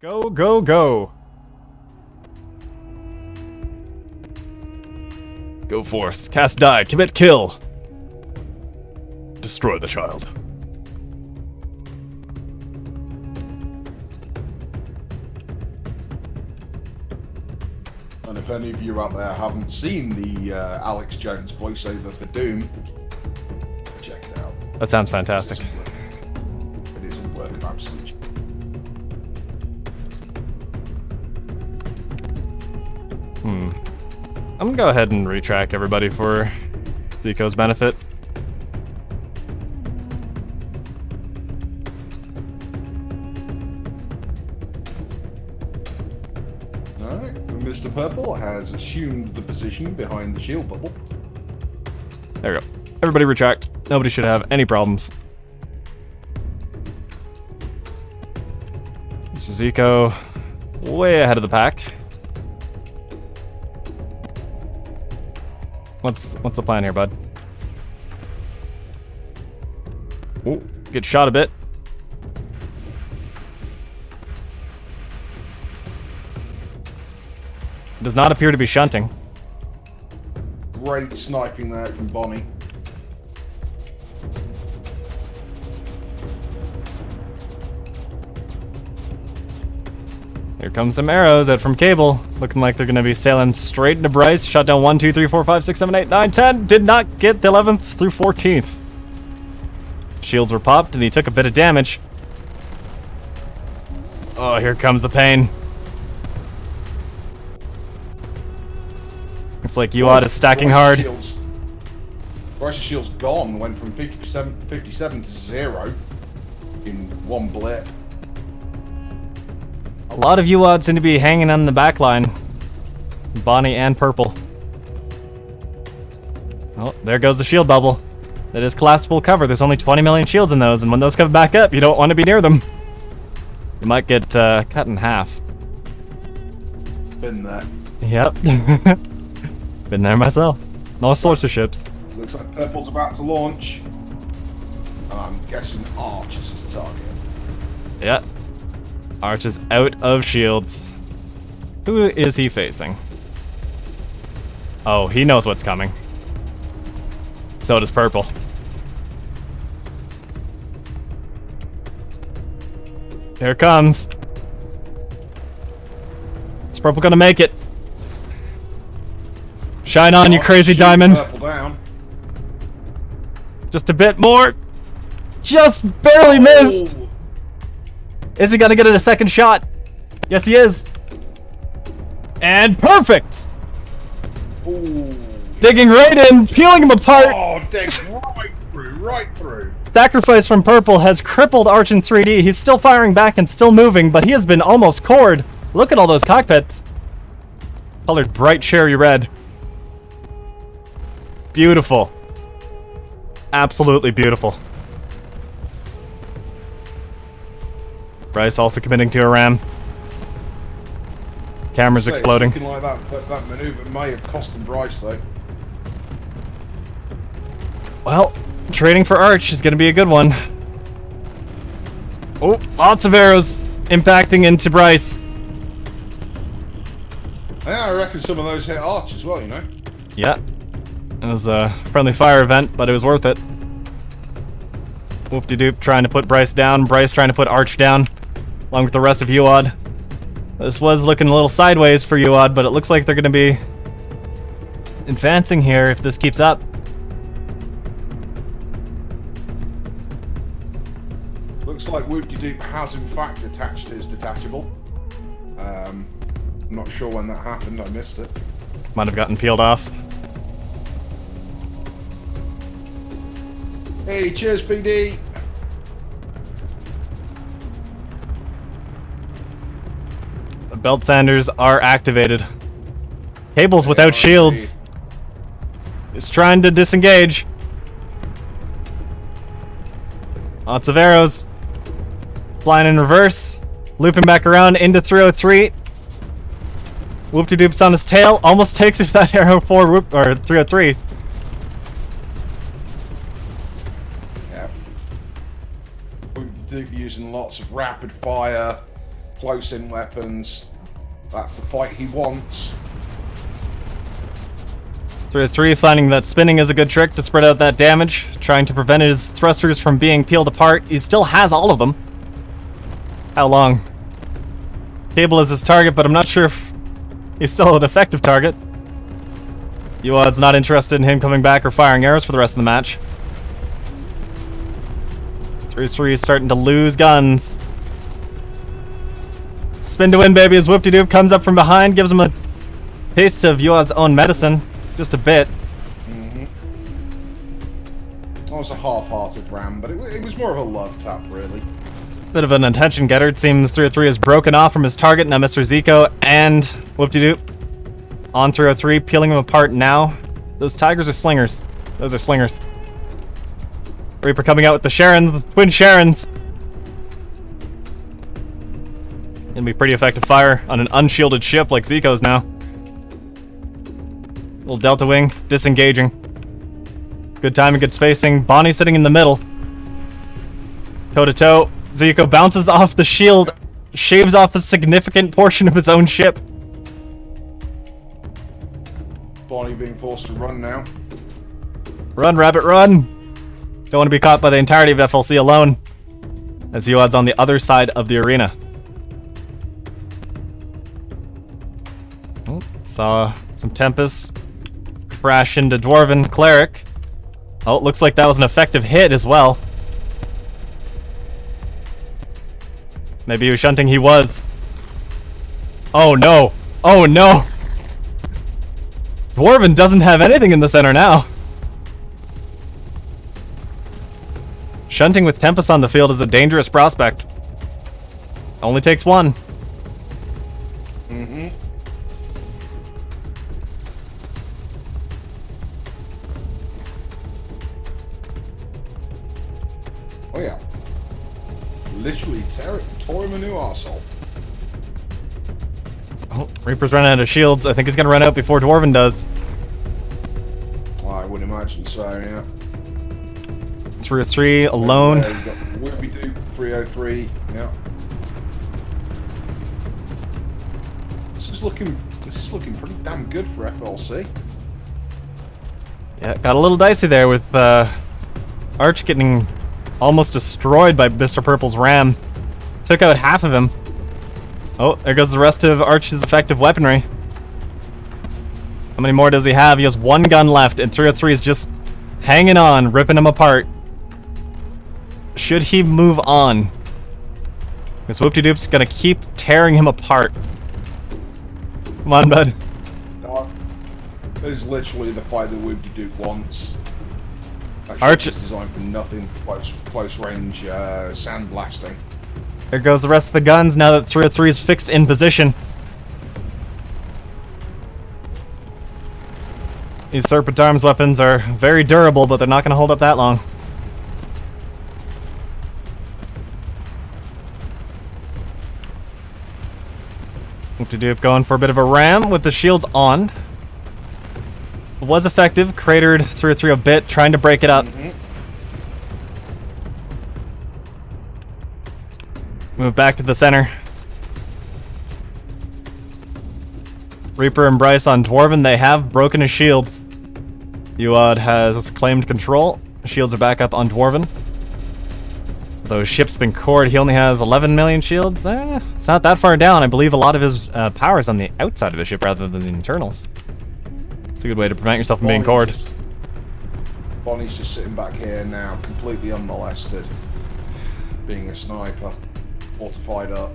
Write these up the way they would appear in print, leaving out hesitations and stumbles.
Go, go, go. Go forth. Cast die. Commit kill. Destroy the child. And if any of you out there haven't seen the Alex Jones voiceover for Doom, check it out. That sounds fantastic. It is a work of absolute. I'm gonna go ahead and retrack everybody for Zico's benefit. Alright, Mr. Purple has assumed the position behind the shield bubble. There we go. Everybody retract. Nobody should have any problems. This is Zico way ahead of the pack. What's the plan here, bud? Ooh, get shot a bit. Does not appear to be shunting. Great sniping there from Bonnie. Here comes some arrows out from Cable. Looking like they're gonna be sailing straight into Bryce. Shot down 1, 2, 3, 4, 5, 6, 7, 8, 9, 10. Did not get the 11th through 14th. Shields were popped and he took a bit of damage. Oh, here comes the pain. Looks like UOD is stacking hard. Bryce's shield's gone. Went from 57 to 0 in one blip. A lot of UOD seem to be hanging on the back line. Bonnie and Purple. Oh, there goes the shield bubble. That is collapsible cover. There's only 20 million shields in those, and when those come back up, you don't want to be near them. You might get cut in half. Been there. Yep. Been there myself. All sorts of ships. Looks like Purple's about to launch. And I'm guessing Arch is his target. Yeah. Arch is out of shields. Who is he facing? Oh, he knows what's coming. So does Purple. Here it comes. Is Purple gonna make it? Shine on, you crazy diamond. Purple down. Just a bit more. Just barely missed. Is he gonna get it a second shot? Yes, he is. And perfect. Ooh. Digging right in, peeling him apart. Oh, dig right through. Sacrifice from Purple has crippled Arch in 3D. He's still firing back and still moving, but he has been almost cored. Look at all those cockpits. Colored bright cherry red. Beautiful. Absolutely beautiful. Bryce also committing to a ram. Camera's exploding. Looking like that maneuver may have cost him Bryce, though. Well, trading for Arch is going to be a good one. Oh, lots of arrows impacting into Bryce. Yeah, I reckon some of those hit Arch as well, you know? Yeah. It was a friendly fire event, but it was worth it. Whoop-de-doop trying to put Bryce down. Bryce trying to put Arch down, along with the rest of UOD. This was looking a little sideways for UOD, but it looks like they're going to be advancing here if this keeps up. Looks like Whoop-de-Doop has in fact attached his detachable. I'm not sure when that happened, I missed it. Might have gotten peeled off. Hey, cheers, PD! The belt sanders are activated. Cable's without shields. He's trying to disengage. Lots of arrows. Flying in reverse. Looping back around into 303. Whoop-de-doop's on his tail. Almost takes it that arrow 303. Yeah. Whoop-de-Doop using lots of rapid fire, close-in weapons. That's the fight he wants. 303 finding that spinning is a good trick to spread out that damage, trying to prevent his thrusters from being peeled apart. He still has all of them. How long? Cable is his target, but I'm not sure if he's still an effective target. Uwad's not interested in him coming back or firing arrows for the rest of the match. 303 is starting to lose guns. Spin to win, baby, as Whoop-de-Doop comes up from behind, gives him a taste of Uwad's own medicine. Just a bit. That was a half-hearted ram, but it was more of a love tap, really. Bit of an attention getter. It seems 303 is broken off from his target. Now Mr. Zico and Whoop-de-Doop on 303, peeling him apart now. Those tigers are slingers. Those are slingers. Reaper coming out with the Sharons, the twin Sharons. Gonna be pretty effective fire on an unshielded ship like Zico's now. Little Delta Wing, disengaging. Good timing, good spacing. Bonnie sitting in the middle. Toe-to-toe. Zico bounces off the shield, shaves off a significant portion of his own ship. Bonnie being forced to run now. Run, rabbit, run! Don't want to be caught by the entirety of FLC alone. As Uwad's on the other side of the arena. Oh, saw some Tempest crash into Dwarven Cleric. Oh, it looks like that was an effective hit as well. Maybe he was shunting. He was. Oh no. Oh no. Dwarven doesn't have anything in the center now. Shunting with Tempest on the field is a dangerous prospect. Only takes one. Oh yeah. Literally tore him a new arsehole. Oh, Reaper's running out of shields. I think he's gonna run out before Dwarven does. I would imagine so, yeah. 303 alone. You've got Whoopie-Doop, 303, yeah. This is looking pretty damn good for FLC. Yeah, got a little dicey there with Arch getting almost destroyed by Mr. Purple's ram. Took out half of him. Oh, there goes the rest of Arch's effective weaponry. How many more does he have? He has one gun left, and 303 is just hanging on, ripping him apart. Should he move on? Because Whoop-de-Doop's gonna keep tearing him apart. Come on, bud. That is literally the fight that Whoop-de-Doop wants. Arch is designed for nothing close range sandblasting. There goes the rest of the guns now that 303 is fixed in position. These Serpent Arms weapons are very durable, but they're not going to hold up that long. Whoop-de-Doop going for a bit of a ram with the shields on. Was effective, cratered 303 a bit, trying to break it up. Move back to the center. Reaper and Bryce on Dwarven, they have broken his shields. Uwad has claimed control. Shields are back up on Dwarven. Though his ship's been cored, he only has 11 million shields. It's not that far down. I believe a lot of his power is on the outside of his ship rather than the internals. It's a good way to prevent yourself from being cored. Bonnie's just sitting back here now, completely unmolested. Being a sniper. Fortified up.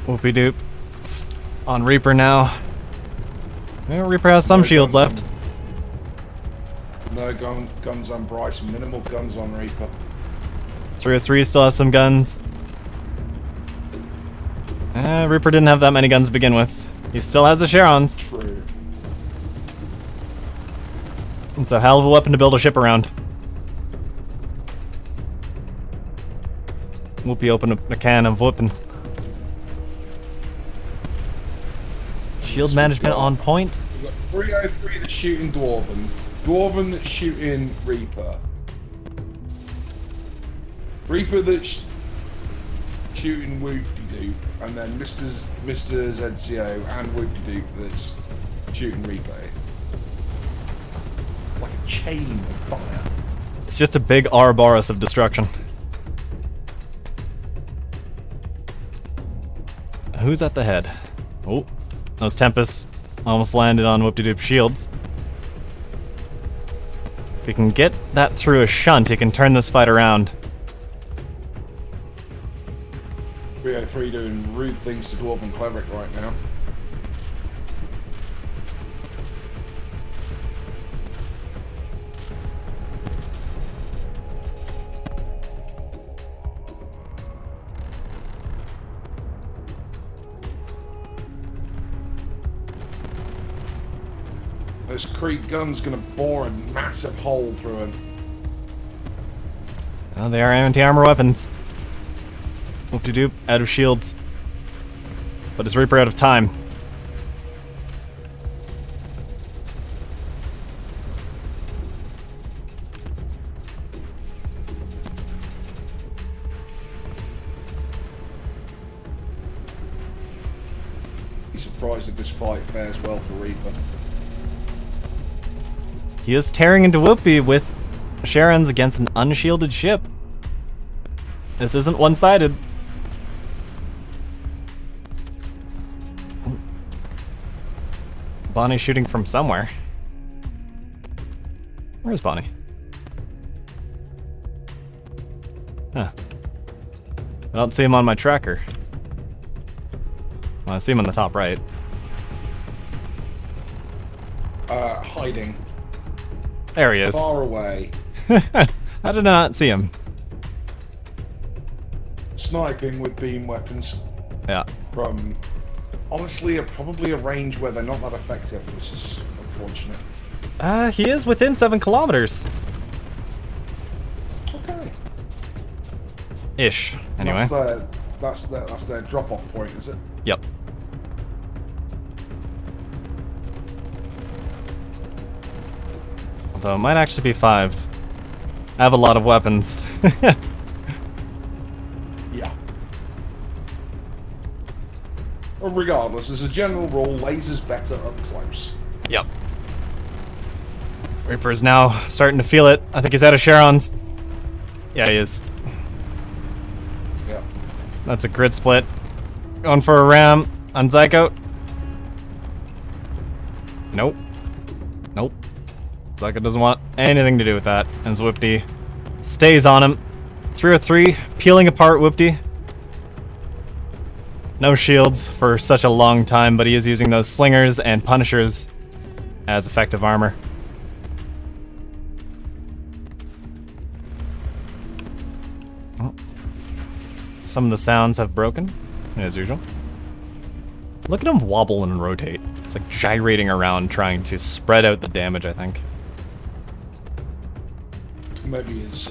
Whoopie-Doop. It's on Reaper now. Well, Reaper has some shields left. No guns on Bryce, minimal guns on Reaper. 303 still has some guns. Reaper didn't have that many guns to begin with. He still has the Sharons. True. It's a hell of a weapon to build a ship around. Whoopie opened a can of whooping. Shield this. management on point. We've got 303 that's shooting Dwarven. Dwarven that's shooting Reaper. Reaper that's shooting Whoop-de-Doop. And then Mr. ZCO and Whoop-de-Doop that's shooting Reaper. Like a chain of fire. It's just a big Ouroboros of destruction. Who's at the head? Oh, those Tempests almost landed on Whoop-de-Doop shields. If he can get that through a shunt, he can turn this fight around. 303 doing rude things to Dwarven Cleric right now. This Krieg gun's gonna bore a massive hole through him. Oh, they are anti-armor weapons. Whoop-de-Doop out of shields. But his Reaper out of time. Be surprised if this fight fares well for Reaper. He is tearing into Whoopie with Sharons against an unshielded ship. This isn't one-sided. Bonnie's shooting from somewhere. Where's Bonnie? Huh. I don't see him on my tracker. Well, I see him on the top right. Hiding. There he is. Far away. I did not see him. Sniping with beam weapons. Yeah. From, honestly, probably a range where they're not that effective, which is unfortunate. He is within 7 kilometers. Okay. Ish, anyway. That's their drop-off point, is it? Yep. Although it might actually be 5. I have a lot of weapons. Yeah. Well, regardless, as a general rule, laser's better up close. Yep. Reaper is now starting to feel it. I think he's out of Sharons. Yeah, he is. Yeah. That's a grid split. Going for a ram on Zyko. Nope. Nope. Zyko doesn't want anything to do with that. As Whoopty stays on him. 303, peeling apart Whoopty. No shields for such a long time, but he is using those slingers and punishers as effective armor. Oh. Some of the sounds have broken, as usual. Look at him wobble and rotate. It's like gyrating around trying to spread out the damage, I think. Maybe his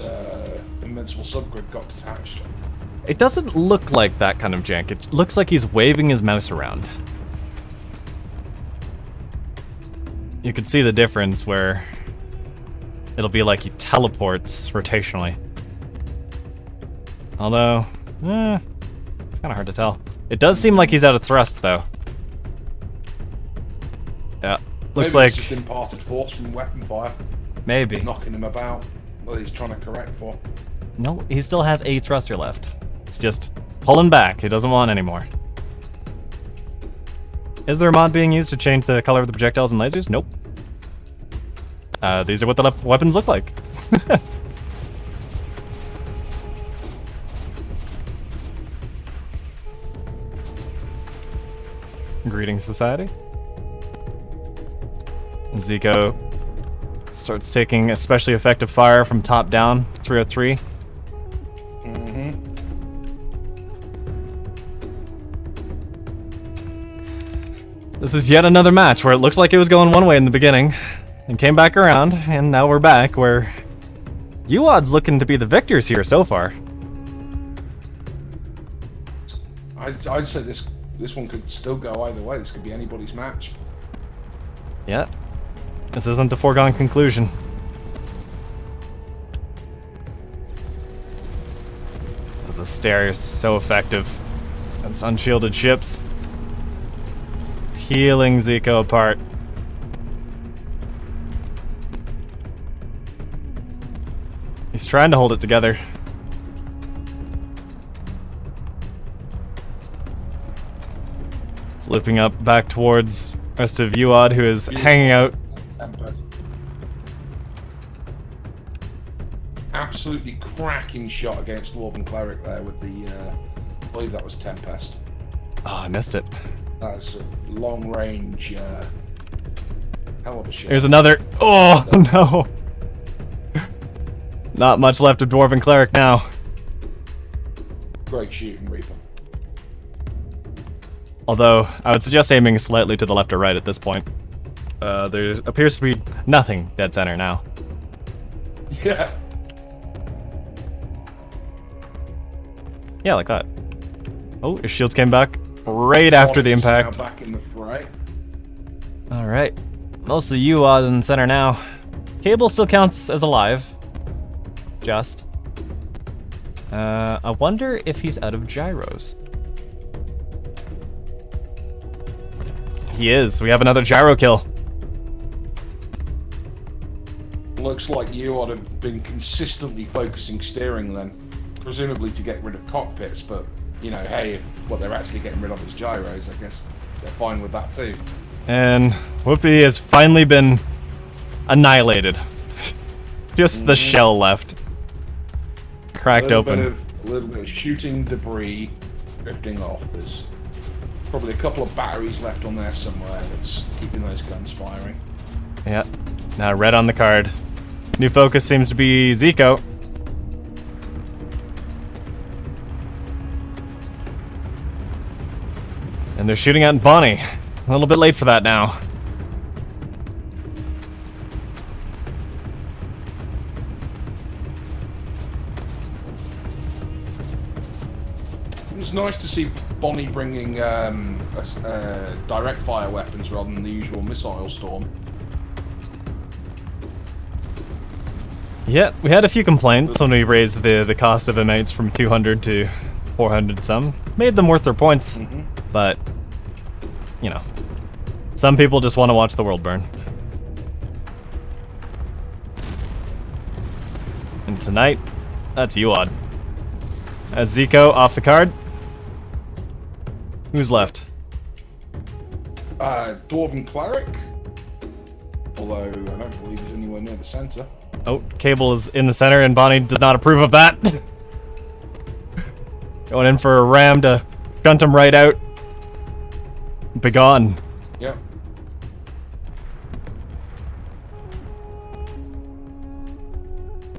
invincible subgrid got detached. It doesn't look like that kind of jank. It looks like he's waving his mouse around. You can see the difference where it'll be like he teleports rotationally. Although, it's kind of hard to tell. It does seem like he's out of thrust, though. Yeah, looks Maybe like... it's just imparted force from weapon fire. Maybe. Knocking him about. That he's trying to correct for. No, he still has a thruster left. It's just pulling back. He doesn't want any more. Is there a mod being used to change the color of the projectiles and lasers? Nope. These are what the weapons look like. Greetings, society. Zico starts taking especially effective fire from top down, 303. This is yet another match where it looked like it was going one way in the beginning and came back around, and now we're back where UOD's looking to be the victors here so far. I'd say this this one could still go either way. This could be anybody's match. Yeah. This isn't a foregone conclusion. The stare is so effective. That's unshielded ships. Peeling Zico apart. He's trying to hold it together. He's looping up back towards rest of UOD, who is hanging out. Absolutely cracking shot against Dwarven Cleric there with the, I believe that was Tempest. Oh, I missed it. That was a long range, hell of a shot. Here's another. Oh, no. Not much left of Dwarven Cleric now. Great shooting, Reaper. Although, I would suggest aiming slightly to the left or right at this point. There appears to be nothing dead center now. Yeah. Yeah, like that. Oh, his shields came back right after the impact. Now back in the fray. Alright. Mostly you are in the center now. Cable still counts as alive. Just. I wonder if he's out of gyros. He is. We have another gyro kill. Looks like you ought to have been consistently focusing steering then. Presumably to get rid of cockpits, but, you know, hey, if what they're actually getting rid of is gyros, I guess they're fine with that too. And Whoopi has finally been annihilated. Just the shell left. Cracked open. A little bit of shooting debris drifting off. There's probably a couple of batteries left on there somewhere that's keeping those guns firing. Yeah. Now red on the card. New focus seems to be Zico. And they're shooting at Bonnie. A little bit late for that now. It was nice to see Bonnie bringing direct fire weapons rather than the usual missile storm. Yeah, we had a few complaints when we raised the cost of inmates from 200 to 400 some. Made them worth their points, but, you know, some people just want to watch the world burn. And tonight, that's UOD. That's Zico off the card. Who's left? Dwarven Cleric. Although, I don't believe he's anywhere near the center. Oh, Cable is in the center, and Bonnie does not approve of that. Going in for a ram to shunt him right out. Begone. Yep.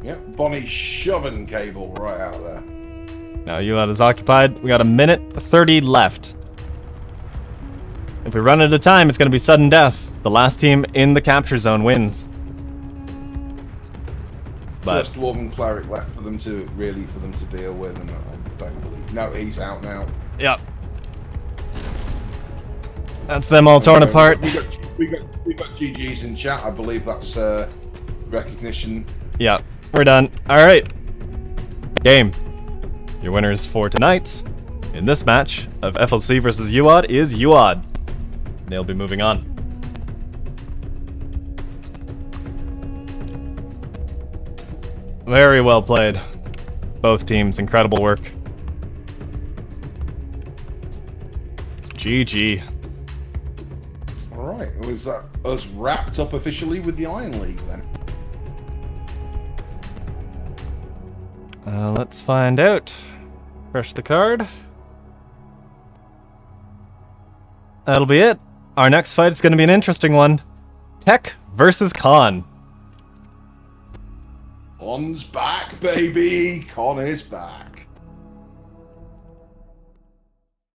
Yep, Bonnie shoving Cable right out there. Now UOD is occupied. We got a minute 30 left. If we run out of time, it's going to be sudden death. The last team in the capture zone wins. But Just Dwarven Cleric left for them to deal with, and I don't believe. No, he's out now. yep. That's them all torn apart. We got GGs in chat. I believe that's recognition. Yeah, we're done. All right. Game. Your winners for tonight in this match of FLC versus UOD is UOD. They'll be moving on. Very well played. Both teams, incredible work. GG. Alright, was that us wrapped up officially with the Iron League then? Let's find out. Refresh the card. That'll be it. Our next fight is going to be an interesting one. Tech versus Con. Con's back, baby! Con is back.